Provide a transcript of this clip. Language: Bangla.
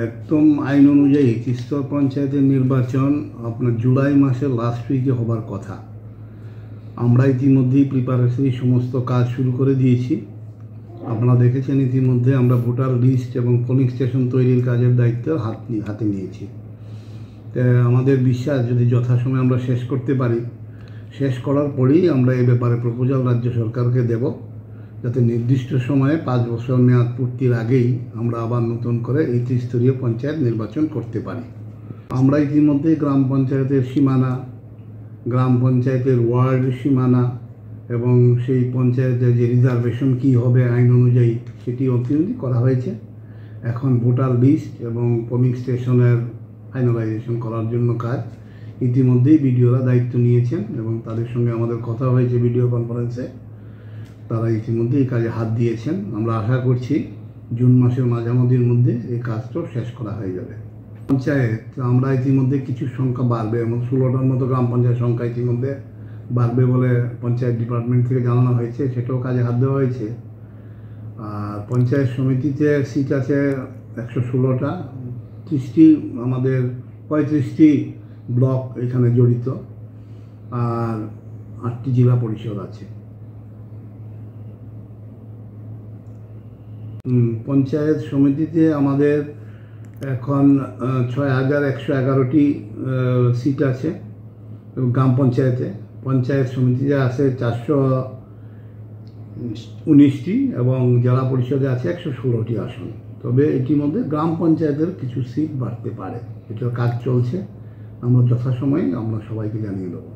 একদম আইন অনুযায়ী ত্রিস্তর পঞ্চায়েতের নির্বাচন আপনার জুলাই মাসের লাস্ট উইকে হবার কথা। আমরা ইতিমধ্যেই প্রিপারেশন সমস্ত কাজ শুরু করে দিয়েছি। আপনারা দেখেছেন ইতিমধ্যে আমরা ভোটার লিস্ট এবং পোলিং স্টেশন তৈরির কাজের দায়িত্ব হাতে নিয়েছি। আমাদের বিশ্বাস যদি যথাসময়ে আমরা শেষ করতে পারি, শেষ করার পরেই আমরা এই ব্যাপারে প্রপোজাল রাজ্য সরকারকে দেব, যাতে নির্দিষ্ট সময়ে 5 বছর মেয়াদ পূর্তির আগেই আমরা আবার নতুন করে এই ত্রিস্তরীয় পঞ্চায়েত নির্বাচন করতে পারি। আমরা ইতিমধ্যে গ্রাম পঞ্চায়েতের সীমানা, গ্রাম পঞ্চায়েতের ওয়ার্ড সীমানা এবং সেই পঞ্চায়েতের যে রিজার্ভেশন কী হবে আইন অনুযায়ী সেটি অন্তর্ভুক্ত করা হয়েছে। এখন ভোটার লিস্ট এবং পোলিং স্টেশনের ফাইনালাইজেশন করার জন্য কাজ ইতিমধ্যেই বিডিওরা দায়িত্ব নিয়েছেন এবং তাদের সঙ্গে আমাদের কথা হয়েছে ভিডিও কনফারেন্সে। তারা ইতিমধ্যে এই কাজে হাত দিয়েছেন। আমরা আশা করছি জুন মাসের মাঝামাঝির মধ্যে এই কাজটাও শেষ করা হয়ে যাবে। পঞ্চায়েত আমরা ইতিমধ্যে কিছু সংখ্যা বাড়বে, এবং 16টার মতো গ্রাম পঞ্চায়েত সংখ্যা ইতিমধ্যে বাড়বে বলে পঞ্চায়েত ডিপার্টমেন্ট থেকে জানানো হয়েছে, সেটাও কাজে হাত দেওয়া হয়েছে। আর পঞ্চায়েত সমিতিতে সিট আছে 116টা, 30টি আমাদের 35টি ব্লক এখানে জড়িত, আর 8টি জেলা পরিষদ আছে। পঞ্চায়েত সমিতিতে আমাদের এখন 6111টি সিট আছে গ্রাম পঞ্চায়েতে। পঞ্চায়েত সমিতিতে আছে 419টি এবং জেলা পরিষদে আছে 116টি আসন। তবে এটির মধ্যে গ্রাম পঞ্চায়েতের কিছু সিট বাড়তে পারে, এটার কাজ চলছে। আমরা যথাসময়ে আমরা সবাইকে জানিয়ে দেবো।